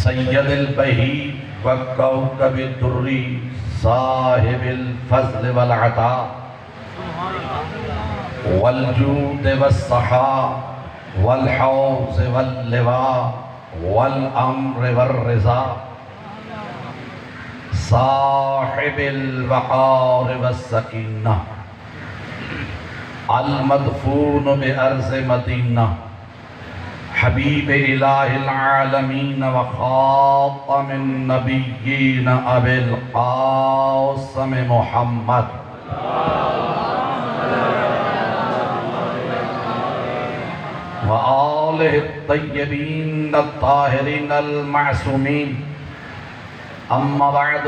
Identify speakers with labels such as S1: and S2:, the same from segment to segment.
S1: سید البہی وکوکب الدری صاحب الفضل والعطا والجود والسخاء والحوض واللواء والامر والرضا صاحب الوقار والسکینہ المدفون بأرض مدینہ حبیب الہ العالمین وخاتم النبیین ابی القاسم محمد وآلہ الطیبین الطاہرین المعصومین اما بعد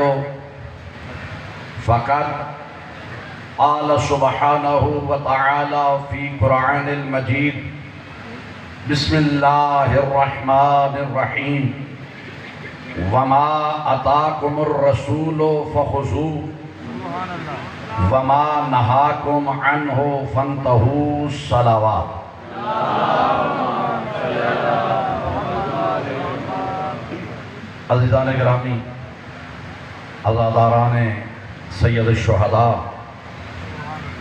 S1: فقط قال سبحانہ وتعالی فی قرآن المجید بسم اللہ الرحمن الرحیم وما اتاکم الرسول فخذوه وما نہاکم عنہ فانتہوا الصلوات۔ عزیزان گرامی، عزاداران سید الشہداء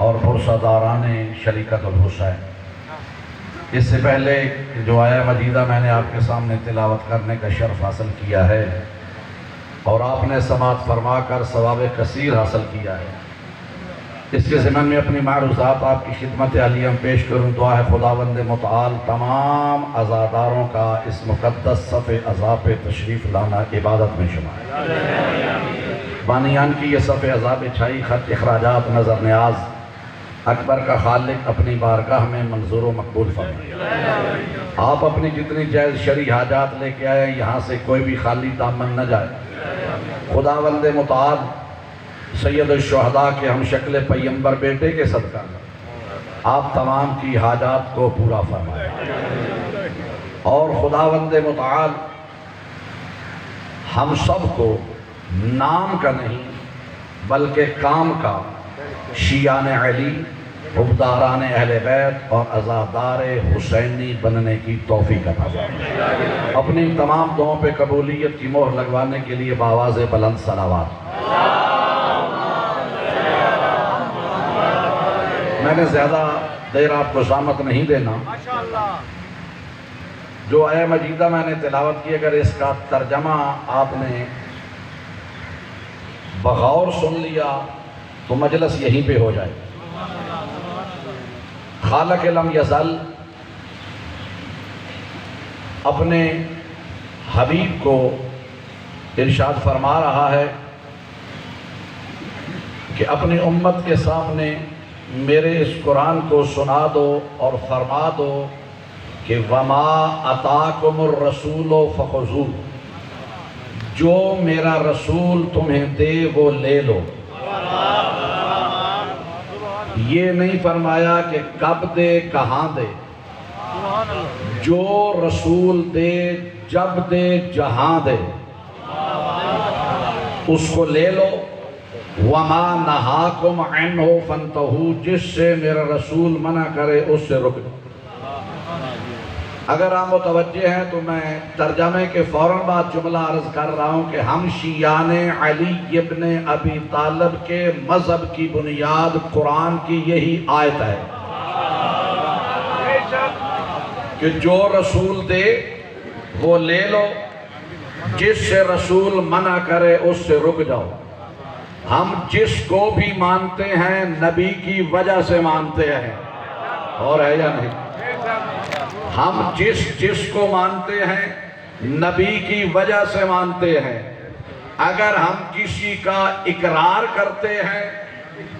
S1: اور پرساداران شریکت الحسین، اس سے پہلے جو آیہ مجیدہ میں نے آپ کے سامنے تلاوت کرنے کا شرف حاصل کیا ہے اور آپ نے سماعت فرما کر ثواب کثیر حاصل کیا ہے، اس کے ضمن میں اپنی معروضات آپ کی خدمت عالیہ میں پیش کروں۔ دعا ہے خداوند متعال تمام عزاداروں کا اس مقدس صف عزا پہ تشریف لانا عبادت میں شمار۔ بانیان کی یہ صف عزا پہ چھائی خط اخراجات نظر نیاز اکبر کا خالق اپنی بارگاہ میں منظور و مقبول فرمائے۔ آپ اپنی جتنی جائز شرعی حاجات لے کے آئے، یہاں سے کوئی بھی خالی دامن نہ جائے۔ خداوند متعال سید الشہداء کے ہم شکل پیمبر بیٹے کے صدقہ آپ تمام کی حاجات کو پورا فرمائے، اور خداوند متعال ہم سب کو نام کا نہیں بلکہ کام کا شیعان علی، حبداران اہل بیت اور عزادار حسینی بننے کی توفیق عطا فرمائے۔ اپنی تمام دعاؤں پہ قبولیت کی مہر لگوانے کے لیے بآواز بلند صلوات۔ میں نے زیادہ دیر آپ کو زحمت نہیں دینا۔ جو آیہ مجیدہ میں نے تلاوت کی، اگر اس کا ترجمہ آپ نے بغور سن لیا تو مجلس یہیں پہ ہو جائے۔ خالق لم یزل اپنے حبیب کو ارشاد فرما رہا ہے کہ اپنی امت کے سامنے میرے اس قرآن کو سنا دو اور فرما دو کہ وما اتاکم الرسول فخذوه، جو میرا رسول تمہیں دے وہ لے لو۔ یہ نہیں فرمایا کہ کب دے کہاں دے، جو رسول دے جب دے جہاں دے اس کو لے لو۔ وَمَا نَهَاكُمْ عَنْهُ فَانْتَهُوا، جس سے میرا رسول منع کرے اس سے رک جاؤ۔ اگر آپ متوجہ ہیں تو میں ترجمے کے فوراً بعد جملہ عرض کر رہا ہوں کہ ہم شیعان علی ابن ابی طالب کے مذہب کی بنیاد قرآن کی یہی آیت ہے کہ جو رسول دے وہ لے لو، جس سے رسول منع کرے اس سے رک جاؤ۔ ہم جس کو بھی مانتے ہیں نبی کی وجہ سے مانتے ہیں، اور ہے یا نہیں؟ ہم جس کو مانتے ہیں نبی کی وجہ سے مانتے ہیں۔ اگر ہم کسی کا اقرار کرتے ہیں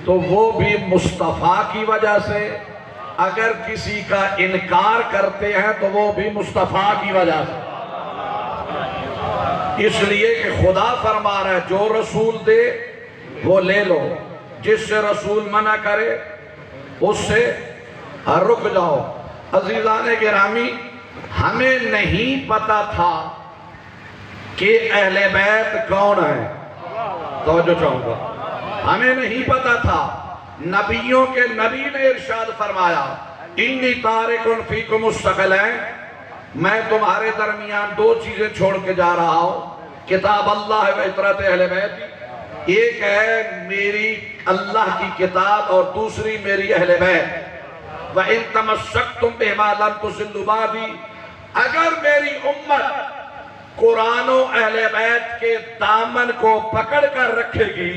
S1: تو وہ بھی مصطفیٰ کی وجہ سے، اگر کسی کا انکار کرتے ہیں تو وہ بھی مصطفیٰ کی وجہ سے۔ اس لیے کہ خدا فرما رہا ہے جو رسول دے وہ لے لو، جس سے رسول منع کرے اس سے رک جاؤ۔ عزیزان گرامی، ہمیں نہیں پتا تھا کہ اہل بیت کون ہے۔ توجہ چاہوں گا، ہمیں نہیں پتا تھا۔ نبیوں کے نبی نے ارشاد فرمایا انی تارک فیکم الثقلین، میں تمہارے درمیان دو چیزیں چھوڑ کے جا رہا ہوں، کتاب اللہ و اطرت اہل بیت، ایک ہے میری اللہ کی کتاب اور دوسری میری اہل بیت۔ وَإِن تَمَسَّكْتُمْ بِهِمَا لَن تُضِلُّوا بَعْدِي، اگر میری امت قرآن و اہل بیت کے دامن کو پکڑ کر رکھے گی،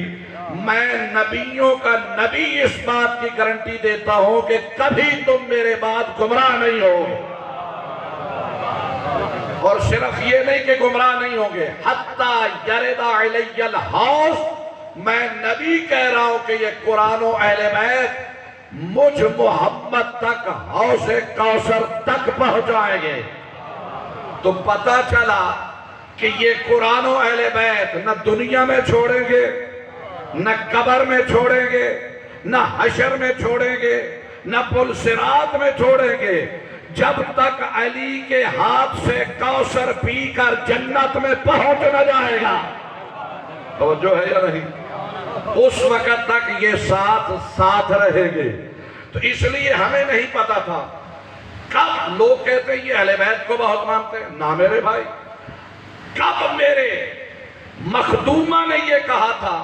S1: میں نبیوں کا نبی اس بات کی گارنٹی دیتا ہوں کہ کبھی تم میرے بعد گمراہ نہیں ہو۔ اور صرف یہ نہیں کہ گمراہ نہیں ہوں گے، حتیٰ یرد علی الحوض، میں نبی کہہ رہا ہوں کہ یہ قرآن و اہل بیت مجھ محمد تک حوض کوثر تک پہنچ جائیں گے۔ تو پتہ چلا کہ یہ قرآن و اہل بیت نہ دنیا میں چھوڑیں گے، نہ قبر میں چھوڑیں گے، نہ حشر میں چھوڑیں گے، نہ پل صراط میں چھوڑیں گے، جب تک علی کے ہاتھ سے کوثر پی کر جنت میں پہنچ نہ جائے گا۔ توجہ ہے یا نہیں؟ اس وقت تک یہ ساتھ رہیں گے۔ تو اس لیے ہمیں نہیں پتا تھا، کب لوگ کہتے ہیں یہ اہل بیت کو بہت مانتے ہیں، نہ میرے بھائی، کب میرے مخدومہ نے یہ کہا تھا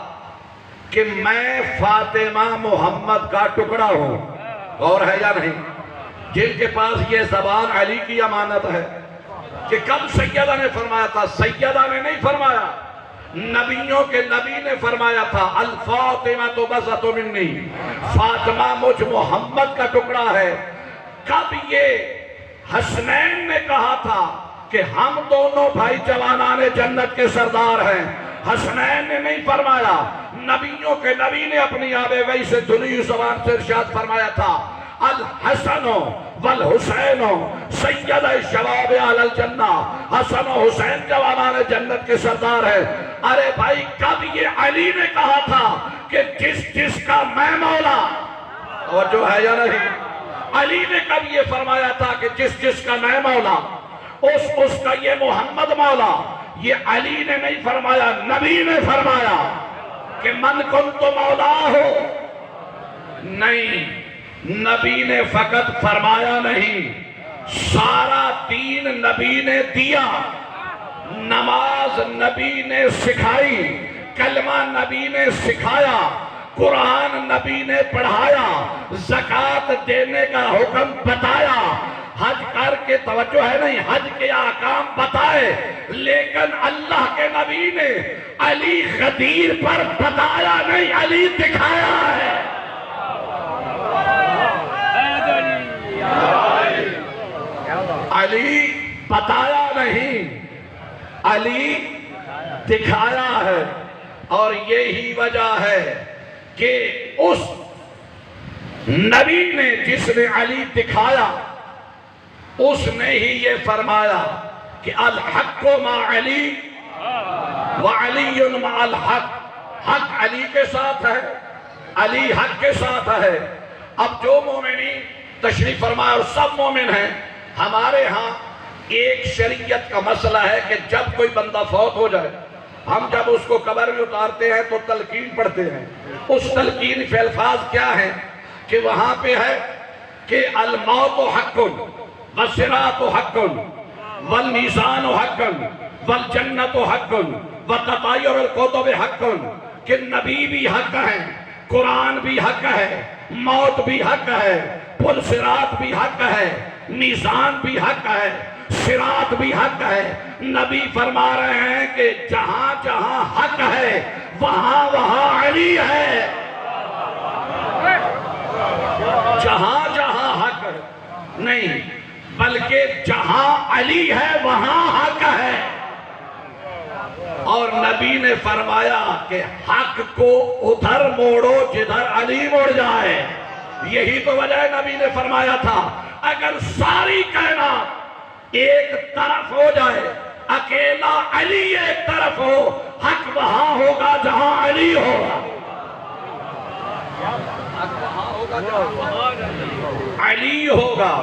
S1: کہ میں فاطمہ محمد کا ٹکڑا ہوں، اور ہے یا نہیں؟ جن کے پاس یہ زبان علی کی امانت ہے، کہ کب سیدہ نے فرمایا تھا؟ سیدہ نے نہیں فرمایا، نبیوں کے نبی نے فرمایا تھا، الفاطمہ تو بضعۃ منی، فاطمہ مجھ محمد کا ٹکڑا ہے۔ کب یہ حسنین نے کہا تھا کہ ہم دونوں بھائی جوانان جنت کے سردار ہیں؟ حسنین نے نہیں فرمایا، نبیوں کے نبی نے اپنی آبِ وحی سے دھلی زبان سے ارشاد فرمایا تھا، الحسن والحسین سید الشباب اہل الجنہ، حسن و حسین جوانان جنت کے سردار ہیں۔ ارے بھائی، کب یہ علی نے کہا تھا کہ جس کا میں مولا، اور جو ہے یا نہیں؟ علی نے کب یہ فرمایا تھا کہ جس کا میں مولا، اس کا یہ محمد مولا؟ یہ علی نے نہیں فرمایا، نبی نے فرمایا کہ من کنت مولا ہو۔ نہیں، نبی نے فقط فرمایا نہیں، سارا دین نبی نے دیا، نماز نبی نے سکھائی، کلمہ نبی نے سکھایا، قرآن نبی نے پڑھایا، زکوٰۃ دینے کا حکم بتایا، حج کر کے، توجہ ہے نہیں، حج کے احکام بتائے، لیکن اللہ کے نبی نے علی غدیر پر بتایا نہیں، علی دکھایا ہے۔ علی بتایا نہیں، علی دکھایا ہے۔ اور یہی وجہ ہے کہ اس نبی نے جس نے علی دکھایا، اس نے ہی یہ فرمایا کہ الحق مع علی وعلی مع الحق، حق علی کے ساتھ ہے، علی حق کے ساتھ ہے۔ اب جو مومنین تشریف فرمائے اور سب مومن ہیں، ہمارے ہاں ایک شریعت کا مسئلہ ہے کہ جب کوئی بندہ فوت ہو جائے، ہم جب اس کو قبر میں اتارتے ہیں تو تلقین پڑھتے ہیں۔ اس تلقین کے الفاظ کیا ہیں کہ وہاں پہ ہے کہ الموت حق والصراط حق والمیزان حق والجنت حق وتطایر الکتب حق، کہ نبی بھی حق ہے، قرآن بھی حق ہے، موت بھی حق ہے، پل صراط بھی حق ہے، میزان بھی حق ہے، صراط بھی حق ہے۔ نبی فرما رہے ہیں کہ جہاں جہاں حق ہے وہاں وہاں علی ہے، جہاں جہاں حق ہے نہیں بلکہ جہاں علی ہے وہاں حق ہے۔ اور نبی نے فرمایا کہ حق کو ادھر موڑو جدھر علی مڑ جائے۔ یہی تو وجہ نبی نے فرمایا تھا اگر ساری کائنات ایک طرف ہو جائے، اکیلا علی ایک طرف ہو، حق وہاں ہوگا جہاں علی ہوگا، علی ہوگا۔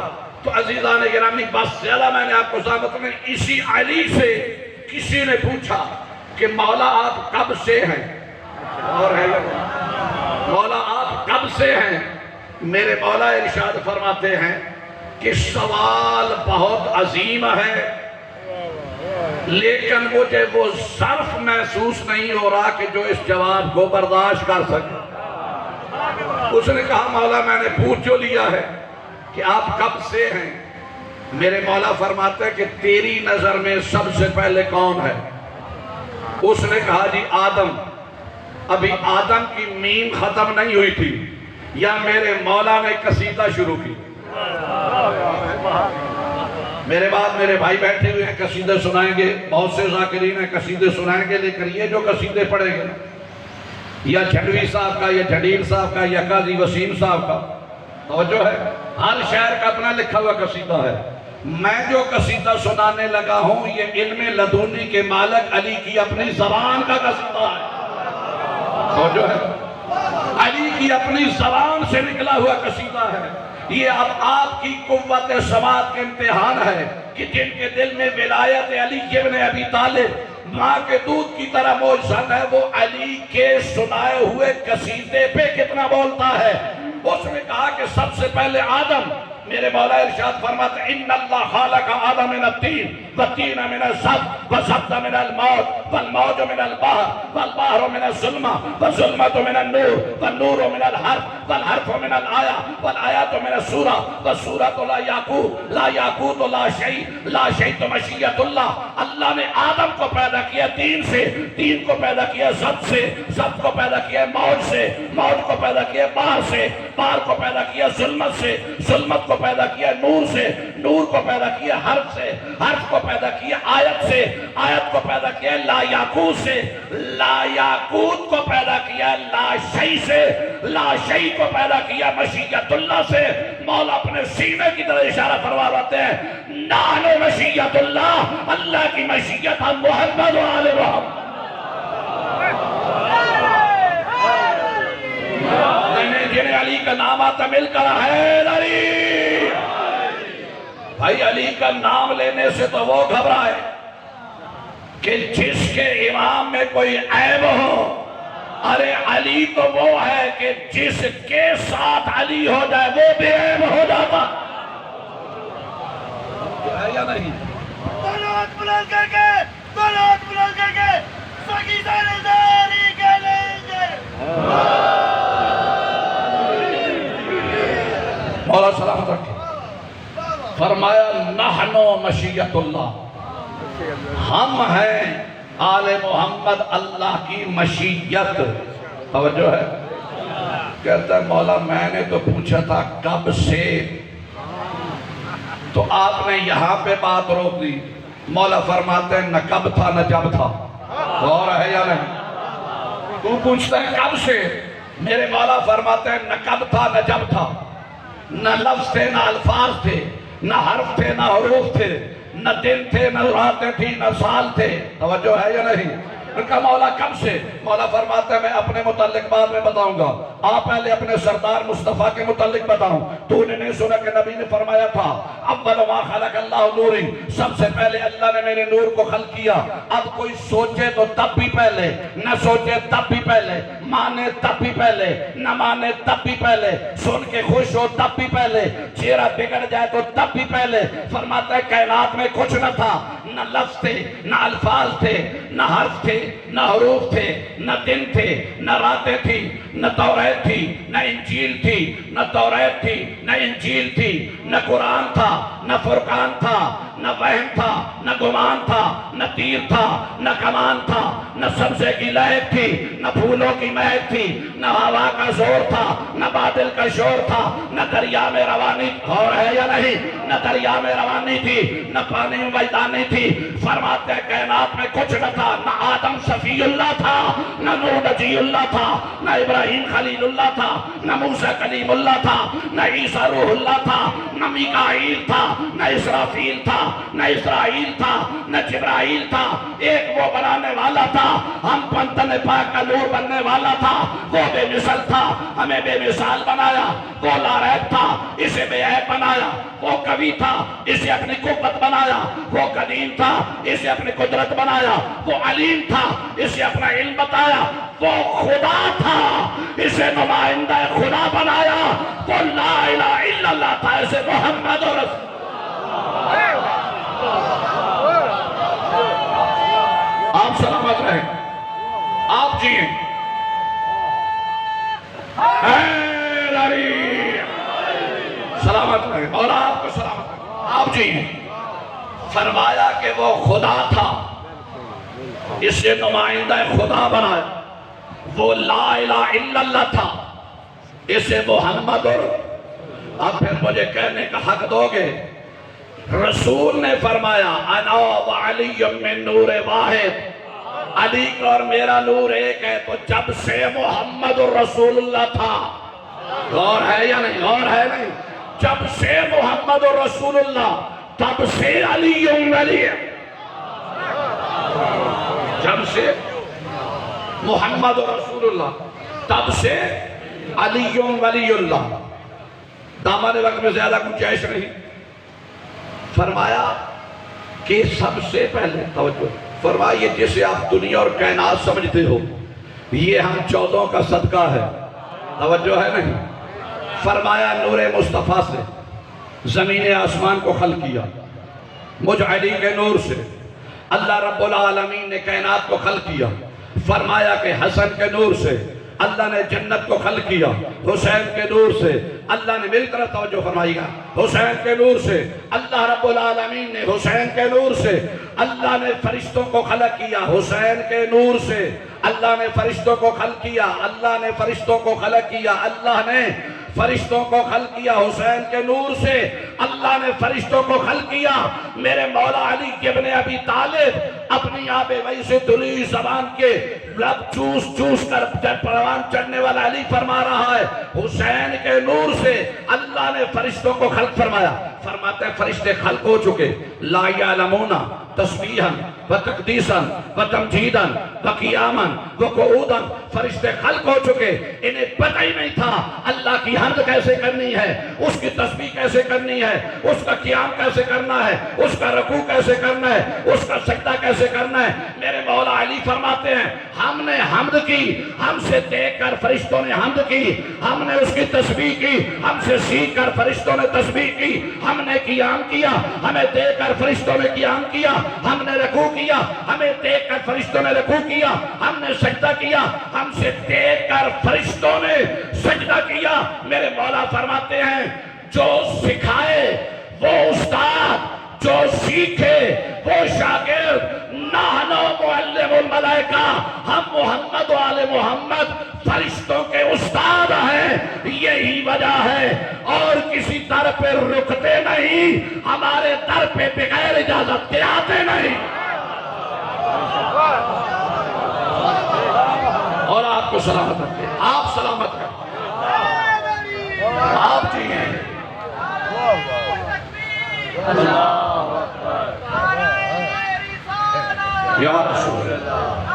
S1: تو عزیزان گرامی، بس زیادہ میں نے آپ کو ثابت میں اسی علی سے کسی نے پوچھا کہ مولا آپ کب سے ہیں؟ اور ہے مولا آپ کب سے ہیں؟ میرے مولا ارشاد فرماتے ہیں کہ سوال بہت عظیم ہے، لیکن مجھے وہ ظرف محسوس نہیں ہو رہا کہ جو اس جواب کو برداشت کر سکے۔ اس نے کہا مولا میں نے پوچھ جو لیا ہے کہ آپ کب سے ہیں؟ میرے مولا فرماتے ہیں کہ تیری نظر میں سب سے پہلے کون ہے؟ اس نے کہا جی آدم۔ ابھی آدم کی میم ختم نہیں ہوئی تھی یا میرے مولا نے قصیدہ شروع کی؟ میرے بعد میرے بھائی بیٹھے ہوئے ہیں، قصیدے سنائیں گے، بہت سے ذاکرین ہیں قصیدے سنائیں گے، لیکن یہ جو قصیدے پڑھیں گے یا جھنڈوی صاحب کا یا جھڈیل صاحب کا یا قاضی وسیم صاحب کا، توجہ ہے، ہر شہر کا اپنا لکھا ہوا قصیدہ ہے۔ میں جو قصیدہ سنانے لگا ہوں یہ علم لدنی کے مالک علی کی اپنی زبان کا قصیدہ ہے، توجہ ہے، علی کی اپنی زبان سے نکلا ہوا قصیدہ ہے۔ یہ اب آپ کی قوت سماعت کے امتحان ہے کہ جن کے دل میں ولایت علی ابن ابی طالب ماں کے دودھ کی طرح موجزن ہے، وہ علی کے سنائے ہوئے قصیدے پہ کتنا بولتا ہے۔ اس نے کہا کہ سب سے پہلے آدم، میرے مولا ارشاد فرماتے ہیں ان اللہ خالق آدم من الطین والطین من الزبد والزبد من الموج والموج من البحر والبحر من الظلمہ والظلمۃ من النور والنور من الحرف والحرف من الآیہ والآیات من السورہ والسورۃ لا یاقوت لا یاقوت لا شیء لا شیء مشیت اللہ۔ اللہ نے آدم کو پیدا کیا تین سے، تین کو پیدا کیا زبد سے، زبد کو پیدا کیا موج سے، موج کو پیدا کیا بحر سے، بحر کو پیدا کیا ظلمت سے، ظلمت کو پیدا کیا نور سے، نور کو پیدا کیا حرف سے، حرف کو پیدا کیا آیت سے، آیت کو پیدا کیا لا یاقوت سے، لا یاقوت کو پیدا کیا لا شیء سے، لا شیء کو پیدا کیا مشیت اللہ سے۔ مولا اپنے سینے کی طرح اشارہ فرماتے ہیں نحن مشیت اللہ، اللہ کی مشیت ہم محمد و آل محمد۔ جنہیں علی کا نام آتا مل کر ہے علی، بھائی علی کا نام لینے سے تو وہ گھبرائے کہ جس کے امام میں کوئی عیب ہو۔ ارے علی تو وہ ہے کہ جس کے ساتھ علی ہو جائے وہ بے عیب ہو جاتا ہے یا نہیں؟
S2: بلوت بلند کر کے، بلوت بلند کر کے سگیدہ نظاری کے لیں گے۔
S1: مولا سلامت رکھے، فرمایا نحن مشیت اللہ، ہم ہیں آل محمد اللہ کی مشیت۔ توجہ ہے، کہتا ہے مولا میں نے تو پوچھا تھا کب سے، تو آپ نے یہاں پہ بات روک دی۔ مولا فرماتے ہیں نہ کب تھا نہ جب تھا، غور ہے یا نہیں؟ تو پوچھتا ہے کب سے، میرے مولا فرماتے ہیں نہ کب تھا نہ جب تھا، نہ لفظ تھے نہ الفاظ تھے، نہ حرف تھے نہ حروف تھے، نہ دن تھے نہ راتیں تھی نہ سال تھے۔ توجہ ہے یا نہیں؟ ان کا مولا کب سے؟ مولا فرماتا ہے میں اپنے متعلق بعد میں بتاؤں گا، آپ پہلے اپنے سردار مصطفیٰ کے متعلق بتاؤں۔ تو نے نہیں سنا کہ نبی نے فرمایا تھا اول ما خلق اللہ نوری، سب سے پہلے اللہ نے میرے نور کو خلق کیا۔ اب کوئی سوچے تو تب بھی پہلے، نہ سوچے تب بھی پہلے، مانے تب بھی پہلے، نہ مانے تب بھی پہلے، سن کے خوش ہو تب بھی پہلے، چہرہ بگڑ جائے تو تب بھی پہلے۔ فرماتا ہے کائنات میں کچھ نہ تھا، نہ لفظ تھے نہ الفاظ تھے نہ حرف تھے نہ حروف تھے نہ دن تھے نہ راتیں تھی نہ توریت تھی نہ انجیل تھی نہ توریت تھی نہ انجیل تھی نہ قرآن تھا نہ فرقان تھا نہ وہم تھا نہ گمان تھا نہ تیر تھا نہ کمان تھا نہ سبزے کی لہک تھی نہ پھولوں کی مہک تھی نہ ہوا کا زور تھا نہ بادل کا شور تھا نہ دریا میں روانی اور ہے یا نہیں نہ دریا میں روانی تھی نہ پانی میں میدانی تھی۔ فرماتے ہیں کائنات میں کچھ نہ تھا، نہ آدم صفی اللہ تھا نہ نوح نجی اللہ تھا نہ ابراہیم خلیل اللہ تھا نہ موسیٰ کلیم اللہ تھا نہ عیسیٰ روح اللہ تھا نہ میکائیل تھا نہ اسرافیل تھا نہ اسرائیل تھا نہ جبرائیل تھا۔ ایک وہ بنانے والا تھا، ہم پنتن پاک کا نور بننے والا تھا، وہ بے مثل تھا ہمیں بے مثال بنایا، وہ لا ریب تھا اسے بے عیب بنایا، وہ قوی تھا اسے اپنی قوت بنایا، وہ قدیم تھا اسے اپنی قدرت بنایا، وہ علیم تھا اسے اپنا علم بتایا، وہ خدا تھا اسے نمائندہ خدا بنایا، وہ لا الہ الا اللہ تھا اسے محمد اور رسول۔ آپ سلامت رہیں، آپ جئیں، سلامت رہے اور آپ کو سلامت رہے، آپ جئیں۔ فرمایا کہ وہ خدا تھا اسے نمائندہ خدا بنایا، وہ لا الہ الا اللہ تھا اسے محمد اور۔ اب پھر مجھے کہنے کا حق دو گے، رسول نے فرمایا انا و علی من نور واحد، علی کا اور میرا نور ایک ہے، تو جب سے محمد رسول اللہ تھا، غور ہے یا نہیں، غور ہے نہیں، جب سے محمد رسول اللہ تب سے علی ولی، جب سے محمد رسول اللہ تب سے علی ولی اللہ۔ دامن وقت میں زیادہ گنجائش نہیں، فرمایا کہ سب سے پہلے توجہ فرمائیے جسے آپ دنیا اور کائنات سمجھتے ہو یہ ہم 14 کا صدقہ ہے، توجہ ہے نہیں، فرمایا نور مصطفیٰ سے زمین آسمان کو خلق کیا، مجھ علی کے نور سے اللہ رب العالمین نے کائنات کو خلق کیا، فرمایا کہ حسن کے نور سے اللہ نے جنت کو خلق کیا، حسین کے نور سے اللہ نے، میری طرف توجہ فرمائی گا، حسین کے نور سے اللہ رب العالمین نے، حسین کے نور سے اللہ نے فرشتوں کو خلق کیا، حسین کے نور سے اللہ نے فرشتوں کو خلق کیا، اللہ نے فرشتوں کو خلق کیا، اللہ نے فرشتوں کو خلق کیا، حسین کے نور سے اللہ نے فرشتوں کو خلق کیا۔ میرے مولا علی ابن ابی طالب اپنی آب وحی سے دلی زبان کے لب چوس چوس کر پروان چڑھنے والا علی فرما رہا ہے حسین کے نور سے اللہ نے فرشتوں کو خلق فرمایا۔ فرماتے ہیں فرشتے خلق ہو چکے، لا یعلمون تسبیحا و تقدیسا و تمجیدا و قیاما و قعودا، فرشتے خلق ہو چکے، انہیں پتہ ہی نہیں تھا اللہ کی حمد کیسے کرنی ہے، اس کی تسبیح کیسے کرنی ہے، اس کا قیام کیسے کرنا ہے، اس کا رکوع کیسے کرنا ہے، اس کا سجدہ کیسے کرنا ہے۔ میرے مولا علی فرماتے ہیں ہم نے حمد کی، ہم سے دیکھ کر فرشتوں نے حمد کی، ہم نے اس کی تسبیح کی، ہم سے سیکھ کر فرشتوں نے تسبیح کی، ہم نے قیام کیا، ہمیں دیکھ کر فرشتوں نے قیام کیا، ہم نے رکوع کیا، ہمیں دیکھ کر فرشتوں نے رکوع کیا، ہم نے سجدہ کیا، ہم سے دیکھ کر فرشتوں نے سجدہ کیا۔ میرے مولا فرماتے ہیں جو سکھائے وہ استاد، جو سیکھے وہ شاگرد، نحنو معلم الملائکہ، ہم محمد و آل محمد فرشتوں کے استاد ہیں، یہی وجہ ہے اور کسی در پہ رکتے نہیں، ہمارے در پہ بغیر اجازت کے آتے نہیں۔ اور آپ کو سلامت رکھتے، آپ سلامت رکھتے، آپ جی ہیں۔ یا رسول اللہ،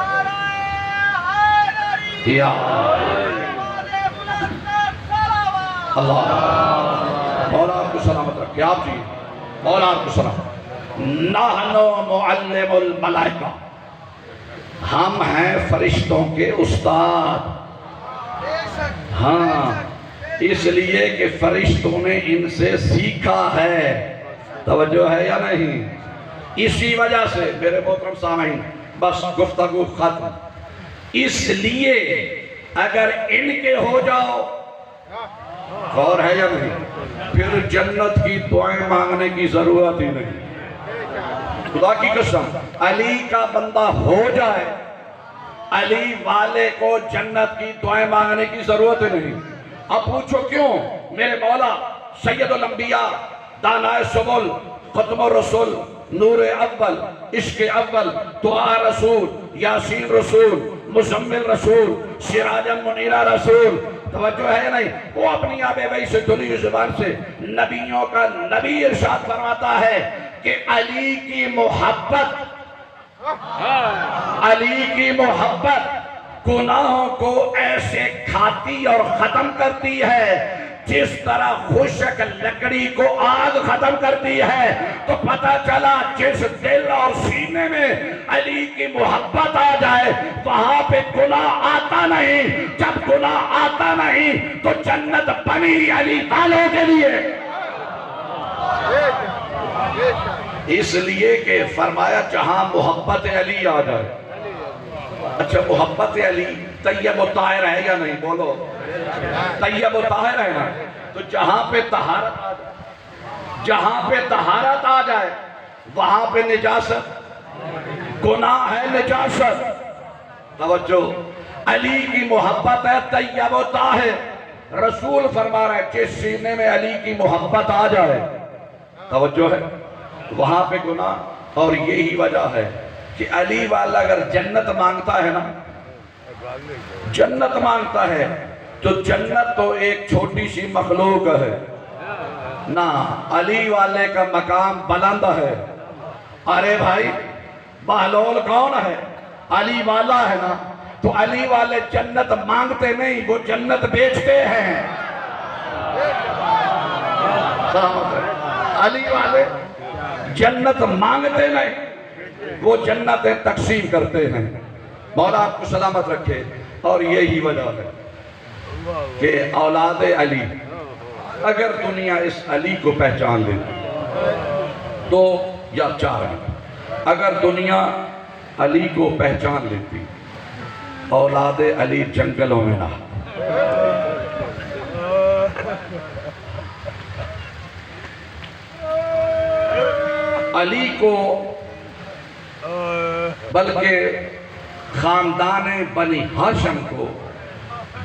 S1: یا اللہ، مولا آپ کو سلامت رکھے، آپ جی، مولا آپ کو سلامت۔ نحنو معلم الملائکہ، ہم ہیں فرشتوں کے استاد، ہاں اس لیے کہ فرشتوں نے ان سے سیکھا ہے، توجہ ہے یا نہیں؟ اسی وجہ سے میرے محترم سامعین بس گفتگو ختم، اس لیے اگر ان کے ہو جاؤ، غور ہے یا نہیں، پھر جنت کی دعائیں مانگنے کی ضرورت ہی نہیں۔ خدا کی قسم علی کا بندہ ہو جائے، علی والے کو جنت کی دعائیں مانگنے کی ضرورت ہی نہیں۔ اب پوچھو کیوں؟ میرے مولا سید الانبیاء، دانائے سبل، ختم الرسول، نور اول، عشق اول، دعا رسول، یاسین رسول، مزمل رسول، سراج منیرہ رسول، توجہ ہے نہیں، وہ اپنی آب وحی سے دلی زبان سے نبیوں کا نبی ارشاد فرماتا ہے کہ علی کی محبت، علی کی محبت گناہوں کو ایسے کھاتی اور ختم کرتی ہے جس طرح خشک لکڑی کو آگ ختم کرتی ہے، تو پتہ چلا جس دل اور سینے میں علی کی محبت آ جائے وہاں پہ گناہ آتا نہیں۔ جب گناہ آتا نہیں تو جنت بنی علی والوں کے لیے۔ اس لیے کہ فرمایا جہاں محبت علی آ جائے۔ اچھا محبت علی طیب و طاہر ہے یا نہیں؟ بولو طیب و طاہر ہے نا؟ تو جہاں پہ طہارت آ جائے، جہاں پہ طہارت آ جائے وہاں پہ نجاست، گناہ ہے نجاست۔ توجہ، علی کی محبت ہے طیب و طاہر۔ رسول فرما رہے ہیں جس سینے میں علی کی محبت آ جائے، توجہ ہے، وہاں پہ گناہ۔ اور یہی وجہ ہے کہ علی والا اگر جنت مانگتا ہے نا، جنت مانگتا ہے تو جنت تو ایک چھوٹی سی مخلوق ہے نا، علی والے کا مقام بلند ہے۔ ارے بھائی بہلول کون ہے؟ علی والا ہے نا، تو علی والے جنت مانگتے نہیں، وہ جنت بیچتے ہیں۔ علی والے جنت مانگتے نہیں، وہ جنتیں تقسیم کرتے ہیں۔ مولا آپ کو سلامت رکھے۔ اور یہی وجہ ہے کہ اولاد علی اگر دنیا اس علی کو پہچان لیتی تو یا چاہے، اگر دنیا علی کو پہچان لیتی اولاد علی جنگلوں میں نہ، علی کو بلکہ خاندان بنی ہاشم کو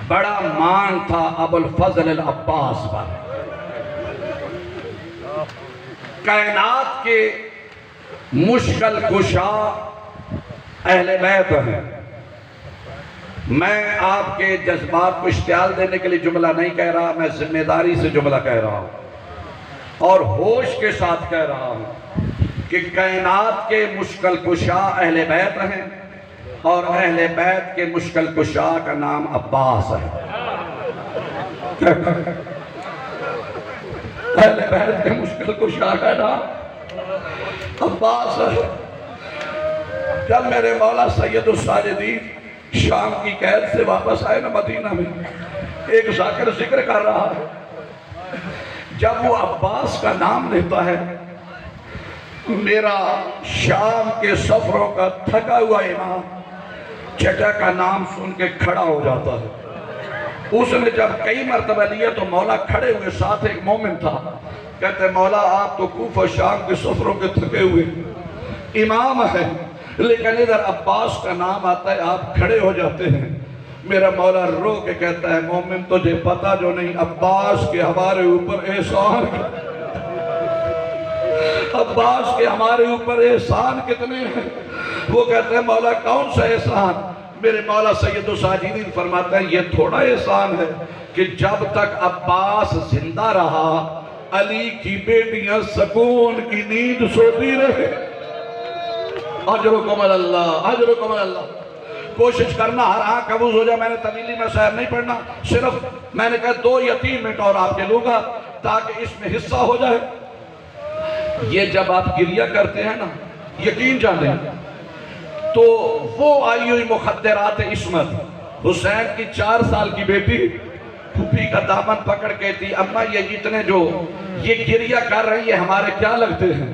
S1: بڑا مان تھا ابوالفضل العباس پر۔ کائنات کے مشکل کشا اہل بیت ہیں۔ میں آپ کے جذبات کو اشتعال دینے کے لیے جملہ نہیں کہہ رہا، میں ذمہ داری سے جملہ کہہ رہا ہوں اور ہوش کے ساتھ کہہ رہا ہوں کہ کائنات کے مشکل کشا اہل بیت ہیں، اور اہل بیت کے مشکل کشا کا نام عباس ہے۔ اہل بیت کے مشکل کشا کا نام عباس ہے۔ جب میرے مولا سید الساجدین شام کی قید سے واپس آئے نا مدینہ میں، ایک ذاکر ذکر کر رہا ہے، جب وہ عباس کا نام لیتا ہے میرا شام کے سفروں کا تھکا ہوا امام چچا کا نام سن کے کھڑا ہو جاتا ہے۔ اس نے جب کئی مرتبہ لیا تو مولا کھڑے ہوئے، ساتھ ایک مومن تھا، کہتے مولا آپ تو کوفہ شام کے سفروں کے تھکے ہوئے امام ہیں، لیکن ادھر عباس کا نام آتا ہے آپ کھڑے ہو جاتے ہیں۔ میرا مولا رو کے کہتا ہے مومن تجھے پتا جو نہیں عباس کے ہمارے اوپر احسان، عباس کے ہمارے اوپر احسان کتنے ہیں؟ وہ کہتے ہیں مولا کون سا احسان؟ میرے مولا سید الساجدین فرماتے ہیں یہ تھوڑا احسان ہے کہ جب تک عباس زندہ رہا علی کی بیٹیاں سکون کی نیند سوتی رہے۔ اجرکم اللہ، اجرکم اللہ۔ کوشش کرنا ہر آنکھ قبوض ہو جائے۔ میں نے طویلی میں شعر نہیں پڑھنا، صرف میں نے کہا 2 یا 3 منٹ اور آپ کے لوں گا تاکہ اس میں حصہ ہو جائے۔ یہ جب آپ گریہ کرتے ہیں نا، یقین جانیں تو وہ آئی ہوئی مخدرات عصمت، حسین کی 4 سال کی بیٹی پھوپھی کا دامن پکڑ کے تھی اماں یہ جتنے جو یہ گریہ کر رہے ہیں یہ ہمارے کیا لگتے ہیں؟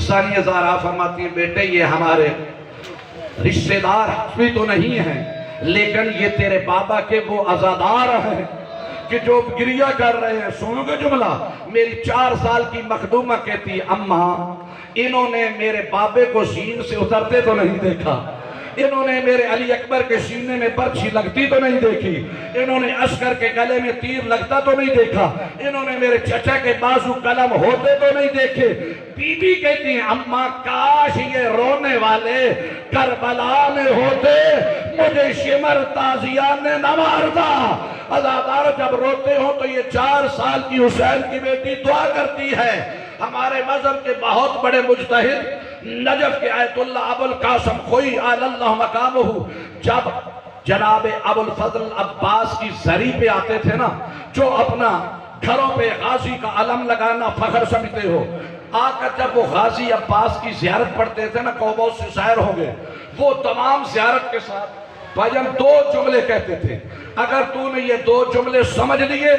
S1: ثانیہ زہرا فرماتی ہیں بیٹے یہ ہمارے رشتہ دار بھی تو نہیں ہیں، لیکن یہ تیرے بابا کے وہ عزادار ہیں کہ جو گریہ کر رہے ہیں۔ سنو گے جملہ؟ میری 4 سال کی مخدومہ کہتی اماں انہوں نے میرے بابے کو سین سے اترتے تو نہیں دیکھا، انہوں نے میرے علی اکبر کے سینے میں برچھی لگتی تو نہیں دیکھی، انہوں نے عسکر کے گلے میں تیر لگتا تو نہیں دیکھا، انہوں نے میرے چچا کے بازو قلم ہوتے تو نہیں دیکھے۔ بی بی کہتی ہیں اماں کاش یہ رونے والے کربلا میں ہوتے، مجھے شمر تازیان نے نہ مارتا۔ عزادار جب روتے ہوں تو یہ 4 سال کی حسین کی بیٹی دعا کرتی ہے۔ ہمارے مذہب کے بہت بڑے مجتہد نجف کے آیت اللہ ابوالقاسم خوئی آل اللہ مقامہ جب جناب ابوالفضل عباس کی زری پہ آتے تھے نا، جو اپنا گھروں پہ غازی کا علم لگانا فخر سمجھتے ہو. آ کر جب وہ غازی عباس کی زیارت پڑھتے تھے نا، قوموں سے سیر ہو گئے، وہ تمام زیارت کے ساتھ بھائی ہم 2 جملے کہتے تھے، اگر تو نے یہ 2 جملے سمجھ لیے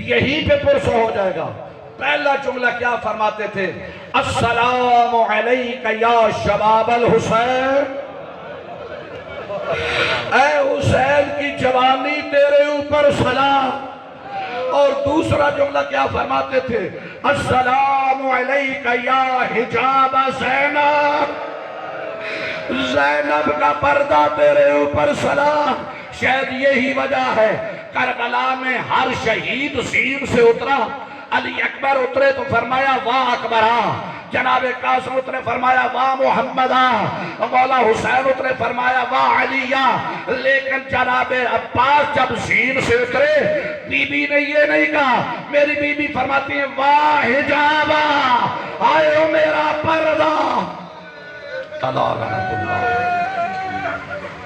S1: یہی پہ پرسو ہو جائے گا. پہلا جملہ کیا فرماتے تھے؟ السلام علیک یا شباب الحسین، اے حسین کی جوانی تیرے اوپر سلام. اور دوسرا جملہ کیا فرماتے تھے؟ السلام علیک یا حجاب زینب، زینب کا پردہ تیرے اوپر سلام. شاید یہی وجہ ہے کربلا میں ہر شہید سین سے اترا. علی اکبر اترے تو فرمایا واہ اکبرہ، جناب قاسم اترے فرمایا واہ محمدہ، مولا حسین اترے فرمایا واہ علیہ. لیکن جناب عباس جب سین سے اترے، بی بی نے یہ نہیں کہا. میری بی بی فرماتی ہیں واہ حجابہ، آئے ہو میرا پردہ. اللہ رحمت اللہ.